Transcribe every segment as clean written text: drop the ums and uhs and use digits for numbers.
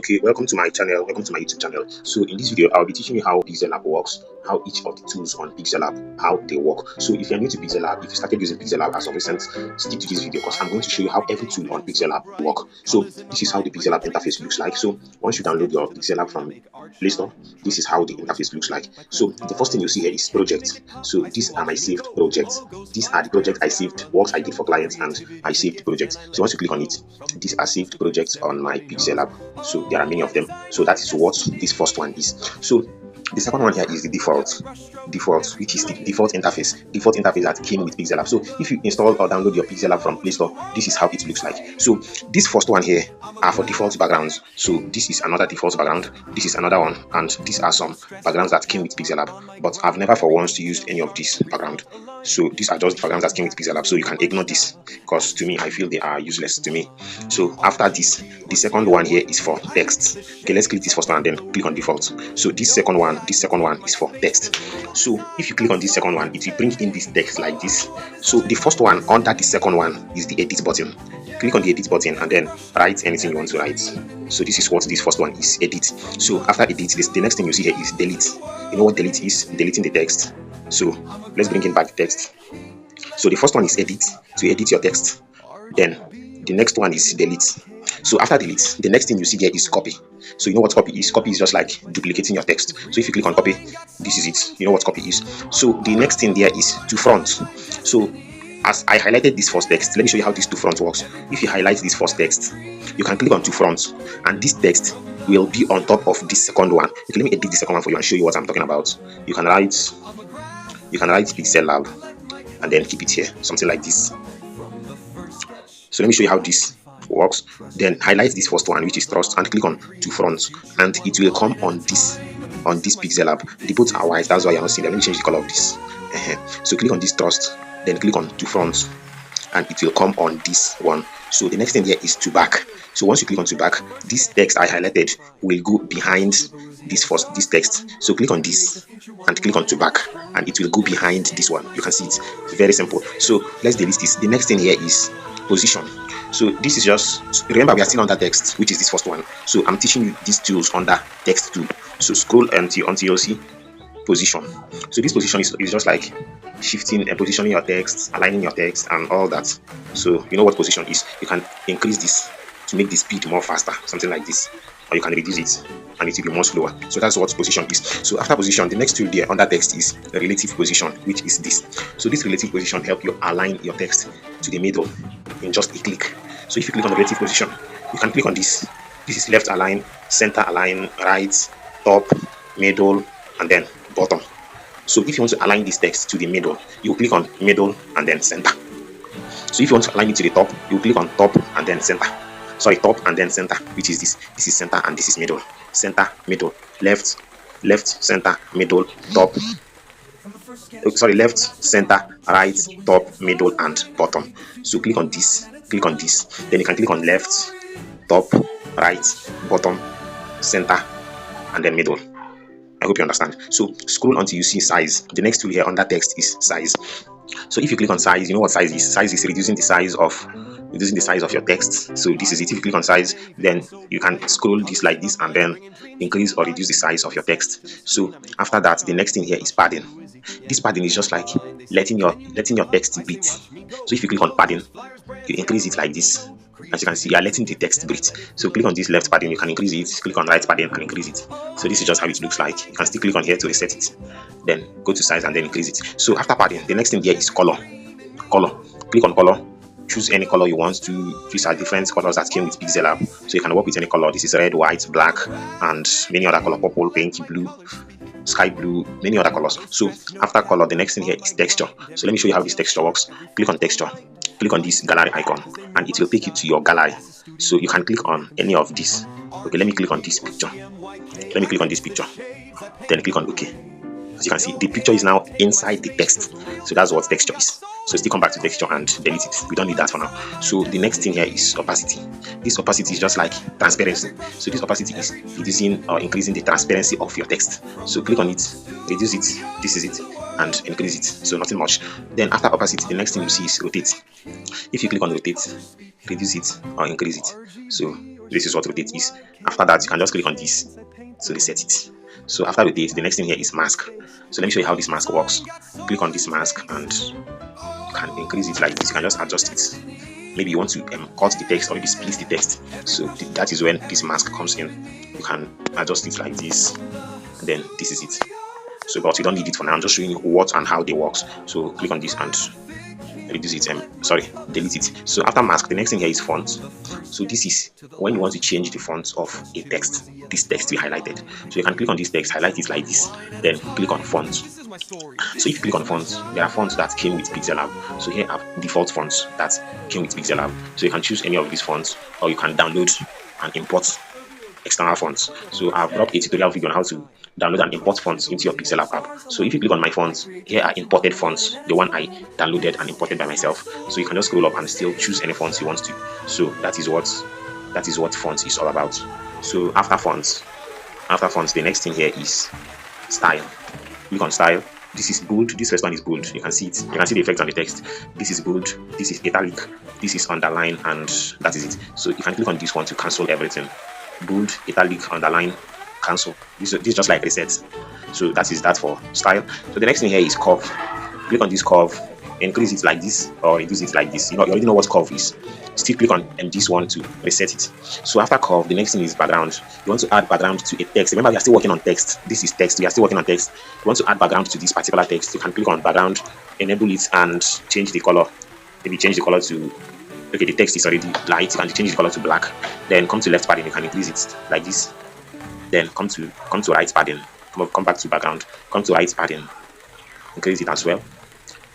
Okay, welcome to my channel, welcome to my YouTube channel. So in this video I'll be teaching you how Pixellab works, how each of the tools on Pixellab, how they work. So if you're new to Pixellab, if you started using Pixellab as of recent, stick to this video because I'm going to show you how every tool on Pixellab work. So this is how the Pixellab interface looks like. So once you download your Pixellab from Play Store, this is how the interface looks like. So the first thing you see here is project. So these are my saved projects. These are the projects I saved, works I did for clients, and I saved projects. So once you click on it, these are saved projects on my Pixellab. So there are many of them. So that is what this first one is. So the second one here is the default, which is the default interface that came with Pixellab. So if you install or download your Pixellab from Play Store, this is how it looks like. So this first one here are for default backgrounds. So this is another default background, this is another one, and these are some backgrounds that came with Pixellab. But I've never for once used any of this background. So these are just the backgrounds that came with Pixellab. So you can ignore this because to me I feel they are useless to me. So after this, the second one here is for text. Okay, let's click this first one and then click on default. So this second one is for text. So if you click on this second one, it will bring in this text like this. So the first one under the second one is the edit button. Click on the edit button and then write anything you want to write. So this is what this first one is, edit. So after edit, the next thing you see here is delete. You know what delete is? Deleting the text. So let's bring in back the text. So the first one is edit, to edit your text. Then the next one is delete. So after delete, the next thing you see here is copy. So you know what copy is? Copy is just like duplicating your text. So if you click on copy, this is it. You know what copy is. So the next thing there is to front. So as I highlighted this first text, let me show you how this to front works. If you highlight this first text, you can click on to front, and this text will be on top of this second one. Okay, let me edit the second one for you and show you what I'm talking about. You can write Pixellab and then keep it here, something like this. So let me show you how this works. Then highlight this first one, which is trust, and click on to front, and it will come on this Pixellab. The both are white, that's why you're not seeing them. Let me change the color of this. So click on this trust, then click on to front, and it will come on this one. So the next thing here is to back. So once you click on to back, this text I highlighted will go behind this text. So click on this and click on to back, and it will go behind this one. You can see it's very simple. So let's delete this. The next thing here is position. So this is just, remember we are still under text, which is this first one. So I'm teaching you these tools under text too. So scroll until you see position. So this position is just like shifting and positioning your text, aligning your text and all that. So you know what position is. You can increase this to make the speed more faster, something like this, or you can reduce it and it will be more slower. So that's what position is. So after position, the next tool there under text is relative position, which is this. So this relative position helps you align your text to the middle in just a click. So if you click on the relative position, you can click on this. This is left align, center align, right, top, middle, and then bottom. So if you want to align this text to the middle, you click on middle and then center. So if you want to align it to the top, you click on top and then center. Sorry, top and then center, which is this. This is center and this is middle. Center, middle, left, center, middle, top. Sorry, left, center, right, top, middle, and bottom. So click on this, then you can click on left, top, right, bottom, center, and then middle. I hope you understand. So scroll until you see size. The next tool here under text is size. So if you click on size, you know what size is. Size is reducing the size of your text. So this is it. If you click on size, then you can scroll this like this and then increase or reduce the size of your text. So after that, the next thing here is padding. This padding is just like letting your text breathe. So if you click on padding, you increase it like this. As you can see, you are letting the text breathe. So click on this left padding, you can increase it. Click on right padding and increase it. So this is just how it looks like. You can still click on here to reset it. Then go to size and then increase it. So after padding, the next thing here is color. Click on color. Choose any color you want to. These are different colors that came with Pixellab. So you can work with any color. This is red, white, black, and many other colors. Purple, pink, blue, sky blue, many other colors. So after color, the next thing here is texture. So let me show you how this texture works. Click on texture. Click on this gallery icon and it will take you to your gallery. So you can click on any of these. Okay, let me click on this picture. Then click on OK. As you can see, the picture is now inside the text. So that's what texture is. So still come back to texture and delete it. We don't need that for now. So the next thing here is opacity. This opacity is just like transparency. So this opacity is reducing or increasing the transparency of your text. So click on it, reduce it, this is it, and increase it. So nothing much. Then after opacity, the next thing you see is rotate. If you click on rotate, reduce it or increase it. So This is what rotate is. After that, you can just click on this to reset it. So after rotate, the next thing here is mask. So let me show you how this mask works. Click on this mask and you can increase it like this. You can just adjust it. Maybe you want to cut the text or maybe split the text. So that is when this mask comes in. You can adjust it like this. And then this is it. So but you don't need it for now. I'm just showing you what and how they work. So click on this and reduce it, delete it. So after mask, the next thing here is font. So this is when you want to change the font of a text. This text we highlighted. So you can click on this text, highlight it like this, then click on font. So if you click on fonts, there are fonts that came with Pixellab. So here are default fonts that came with Pixellab. So you can choose any of these fonts, or you can download and import external fonts. So I've dropped a tutorial video on how to download and import fonts into your Pixellab app. So if you click on my fonts, here are imported fonts, the one I downloaded and imported by myself. So you can just scroll up and still choose any fonts you want to. So that is what fonts is all about. So after fonts, the next thing here is style. Click on style. This is bold. This first one is bold. You can see it. You can see the effect on the text. This is bold. This is italic. This is underline, and that is it. So you can click on this one to cancel everything. Bold, italic, underline, cancel. This is just like reset. So that is that for style. So the next thing here is curve. Click on this curve, increase it like this or reduce it like this. You already know what curve is. Still click on this one to reset it. So after curve, the next thing is background. You want to add background to a text. Remember, we are still working on text. This is text. We are still working on text. You want to add background to this particular text. You can click on background, enable it, and change the color. Maybe change the color to, okay, the text is already light. You can change the color to black. Then come to left padding. You can increase it like this. Then come to right padding. Come back to background. Come to right padding. Increase it as well.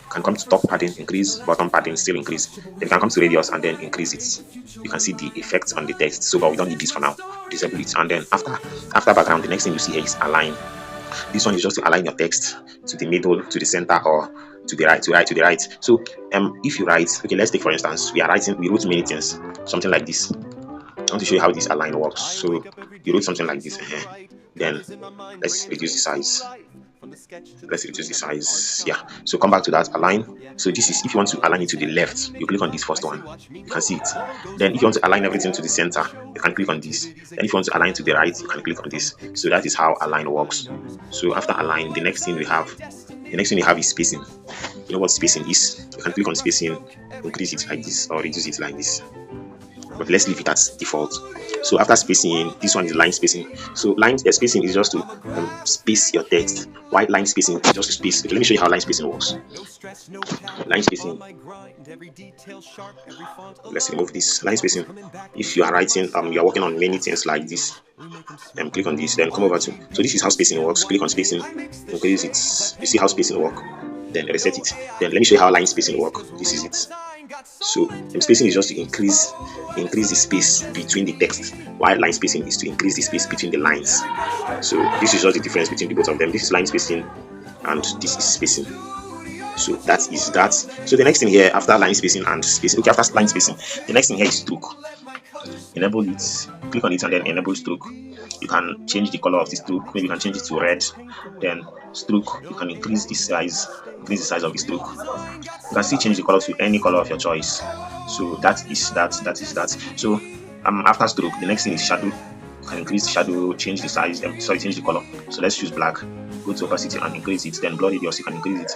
Can come to top padding, increase, bottom padding, still increase. Then you can come to radius and then increase it. You can see the effect on the text. So, but we don't need this for now. Disable it. And then after background, the next thing you see here is align. This one is just to align your text to the middle, to the center, or to the right, to the right. So, if you write, okay, let's take for instance, we wrote many things, something like this. I want to show you how this align works. So, you wrote something like this. Then let's reduce the size. Yeah, so come back to that align. So this is if you want to align it to the left, you click on this first one, you can see it. Then if you want to align everything to the center, you can click on this. Then if you want to align to the right, you can click on this. So that is how align works. So after align, the next thing you have is spacing. You know what spacing is? You can click on spacing, increase it like this or reduce it like this, but let's leave it as default. So after spacing, this one is line spacing. So line spacing is just to space your text, while line spacing is just to space. Okay, let me show you how line spacing works. Line spacing, let's remove this. Line spacing, if you are writing, you are working on many things like this, click on this, then come over to, so this is how spacing works. Click on spacing, increase it. You see how spacing works, then reset it. Then let me show you how line spacing works. This is it. So spacing is just to increase the space between the text, while line spacing is to increase the space between the lines. So this is just the difference between the both of them. This is line spacing and this is spacing. So that is that. So the next thing here after line spacing and spacing, okay, after line spacing, the next thing here is stroke. Enable it, click on it and then enable stroke. You can change the color of the stroke. Maybe you can change it to red. Then stroke, you can increase the size of the stroke. You can still change the color to any color of your choice. So that is that. So after stroke, the next thing is shadow. You can increase the shadow, change the size, change the color. So let's choose black. Go to opacity and increase it. Then blur radius, you can increase it.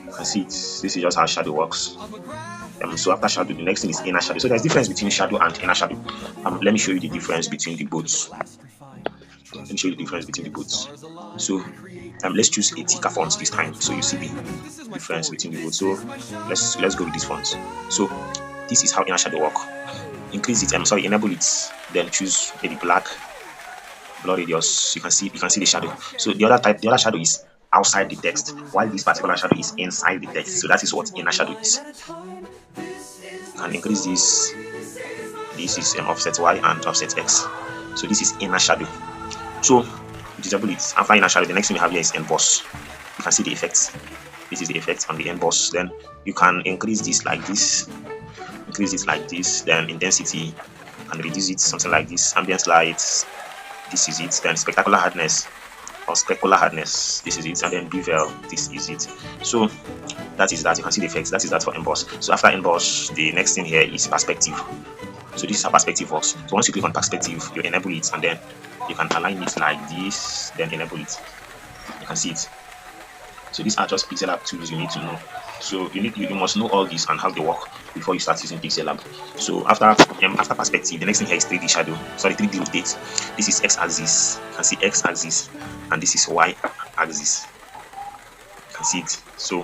You can see it. This is just how shadow works. So after shadow, the next thing is inner shadow. So there's difference between shadow and inner shadow. Let me show you the difference between the both. So let's choose a thicker font this time, so you see the difference between the both. So let's go with this font. So this is how inner shadow work. Increase it. Enable it. Then choose maybe black. Blur radius. You can see the shadow. So the other shadow is outside the text, while this particular shadow is inside the text. So that is what inner shadow is. You can increase this. This is offset Y and offset X. So this is inner shadow. So disable it. After inner shadow, the next thing we have here is emboss. You can see the effects. This is the effect on the emboss. Then you can increase this like this, increase it like this. Then intensity, and reduce it something like this. Ambient light, this is it. Then spectacular hardness, or specular hardness, this is it, and then bevel, this is it. So that is that. You can see the effects. That is that for emboss. So after emboss, the next thing here is perspective. So this is how perspective works. So once you click on perspective, you enable it, and then you can align it like this, then enable it. You can see it. So these are just Pixellab tools you need to know. So you must know all these and how they work before you start using Pixellab. So after perspective, the next thing here is 3D shadow. Sorry, 3D rotate. This is x-axis. You can see x-axis, and this is y-axis. You can see it. So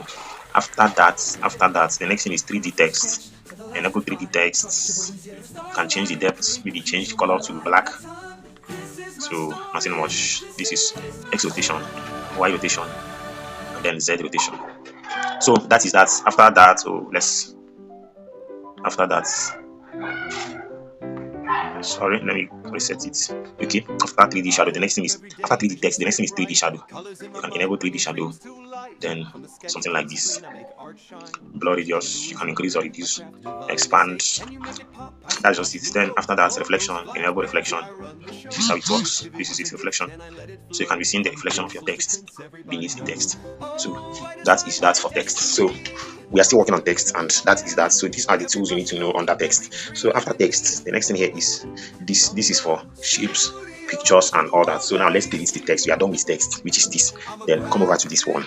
after that, the next thing is 3D text. Enable 3D text. You can change the depth, maybe change the color to black. So nothing much. This is X rotation, Y rotation, and then Z rotation. So that is that. After that, sorry, let me reset it. Okay, after 3D shadow, the next thing is after 3D text, the next thing is 3D shadow. You can enable 3D shadow, then something like this. Blur radius, you can increase or reduce, expand. That's just it. Then after that, reflection, enable reflection. This is how it works. This is its reflection. So you can be seeing the reflection of your text beneath the text. So that is that for text. So we are still working on text, and that is that. So these are the tools you need to know under text. So after text, the next thing here is this. This is for shapes, pictures, and all that. So now let's delete the text. We are done with text, which is this. Then come over to this one.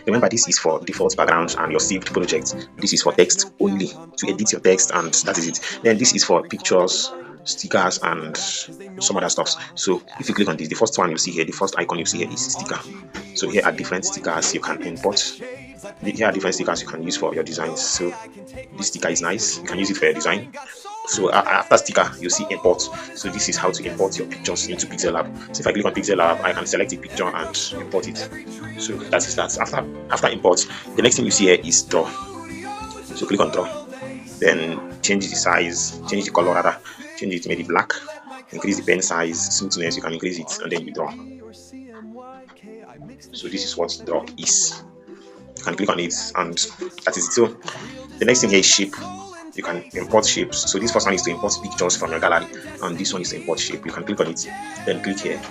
Remember, this is for default background and your saved project. This is for text only, to edit your text, and that is it. Then this is for pictures, stickers, and some other stuff. So if you click on this, the first one you see here, the first icon you see here is sticker. So here are different stickers you can import. Here are different stickers you can use for your designs. So this sticker is nice, you can use it for your design. So after sticker, you see import. So this is how to import your pictures into Pixellab. So if I click on Pixellab, I can select a picture and import it. So that is that. After import, the next thing you see here is draw. So click on draw. Then change the size, change the color rather, change it to maybe black. Increase the pen size, smoothness, you can increase it, and then you draw. So this is what draw is. You can click on it, and that is it. So the next thing here is shape. You can import shapes. So this first one is to import pictures from your gallery, and this one is to import shape. You can click on it, then click here,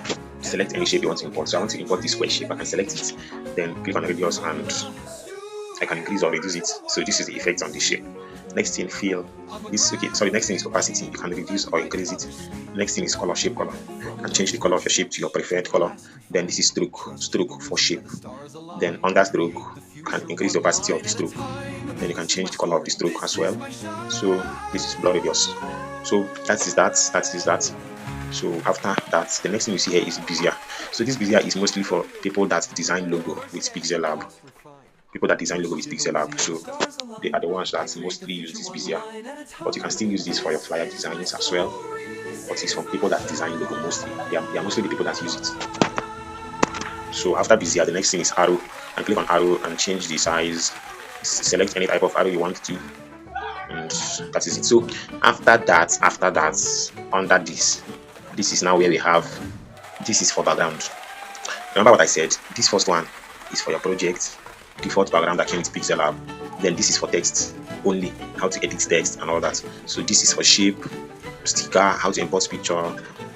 select any shape you want to import. So I want to import this square shape. I can select it, then click on radius, and I can increase or reduce it. So this is the effect on the shape. Next thing, fill. Next thing is opacity. You can reduce or increase it. Next thing is color, shape color. You can change the color of your shape to your preferred color. Then this is stroke for shape. Then under stroke, you can increase the opacity of the stroke. Then you can change the color of the stroke as well. So this is blur radius. So that is that. So after that, the next thing you see here is Bezier. So this Bezier is mostly for people that design logo with Pixellab. People that design logo with Pixellab, so they are the ones that mostly use this Bezier. But you can still use this for your flyer designs as well. But it's for people that design logo mostly. They are mostly the people that use it. So after Bezier, the next thing is arrow. And click on arrow and change the size. Select any type of arrow you want to, and that is it. So after that, under this is now where we have. This is for background. Remember what I said? This first one is for your project. Default background that came with Pixellab. Then this is for text only, how to edit text and all that. So this is for shape, sticker, how to import picture,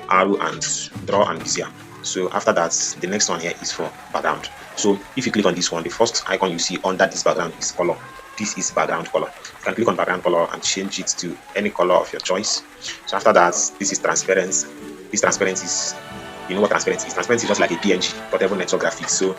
arrow, and draw, and Bezier. So after that, the next one here is for background. So if you click on this one, the first icon you see under this background is color. This is background color. You can click on background color and change it to any color of your choice. So after that, this is transparency. This transparency is, you know what transparency is? Transparency is just like a PNG, portable network graphics. So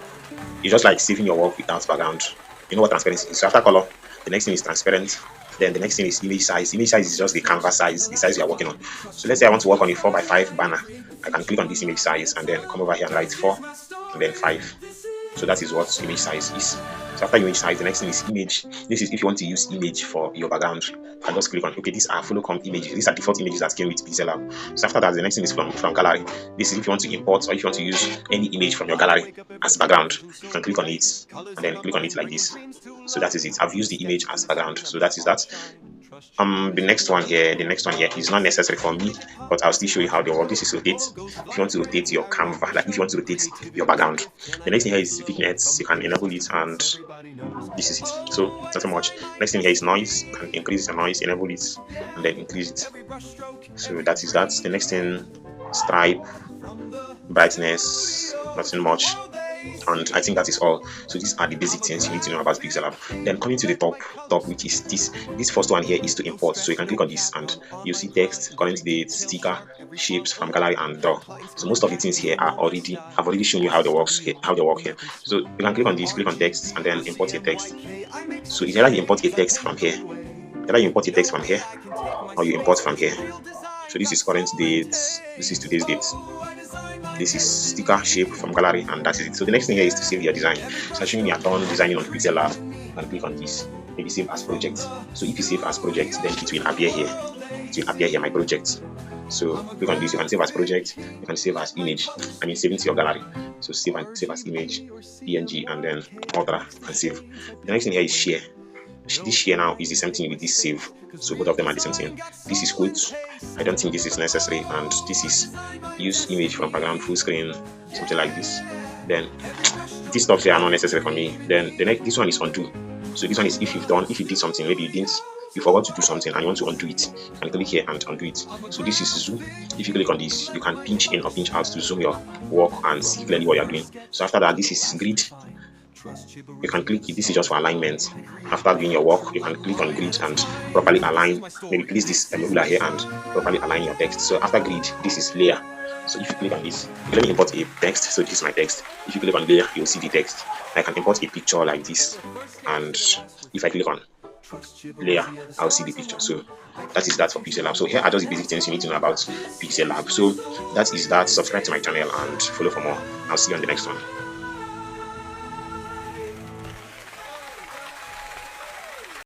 it's just like saving your work without background. You know what transparency is. So after color, the next thing is transparent. Then the next thing is image size. Image size is just the canvas size, the size you are working on. So let's say I want to work on a 4x5 banner. I can click on this image size and then come over here and write 4 and then 5. So that is what image size is. So after image size, the next thing is image. This is if you want to use image for your background. You can just click on, okay, these are follow-com images. These are default images that came with Pixellab. So after that, the next thing is from gallery. This is if you want to import or if you want to use any image from your gallery as background. You can click on it and then click on it like this. So that is it. I've used the image as background. So that is that. The next one here is not necessary for me, but I'll still show you how they work. This is rotate. If you want to rotate your canvas, like if you want to rotate your background. The next thing here is vignette. You can enable it, and this is it. So not so much. Next thing here is noise. You can increase the noise, enable it, and then increase it. So that is that. The next thing, stripe, brightness, nothing much. And I think that is all. So these are the basic things you need to know about PixelLab. Then coming to the top, which is this first one here is to import. So you can click on this and you see text, current date, sticker, shapes from gallery, and draw. So most of the things here are I've already shown you how they work here. So you can click on this, click on text, and then import a text. So it's either you import a text from here, or you import from here. So this is current date, this is today's date, this is sticker, shape from gallery, and that is it. So the next thing here is to save your design. So assuming you are done designing on PixelLab, you can click on this, maybe save as project. So if you save as project, then it will appear here. It will appear here, my project. So click on this, you can save as project, you can save as image, save into your gallery. So save as image, PNG, and then Ultra, and save. The next thing here is share. This share now is the same thing with this save. So both of them are the same thing. This is quotes. I don't think this is necessary, and this is use image from background, full screen, something like this. Then these stuff here are not necessary for me. Then this one is undo. So this one is if you did something, maybe you forgot to do something and you want to undo it, you can click here and undo it. So this is zoom. If you click on this, you can pinch in or pinch out to zoom your work and see clearly what you're doing. So after that, this is grid. You can click it. This is just for alignment. After doing your work, you can click on grid and properly align. Maybe place this ruler here and properly align your text. So after grid, this is layer. So if you click on this, let me import a text. So this is my text. If you click on layer, you'll see the text. I can import a picture like this, and if I click on layer, I'll see the picture. So that is that for PixelLab. So here are just the basic things you need to know about PixelLab. So that is that. Subscribe to my channel and follow for more. I'll see you on the next one.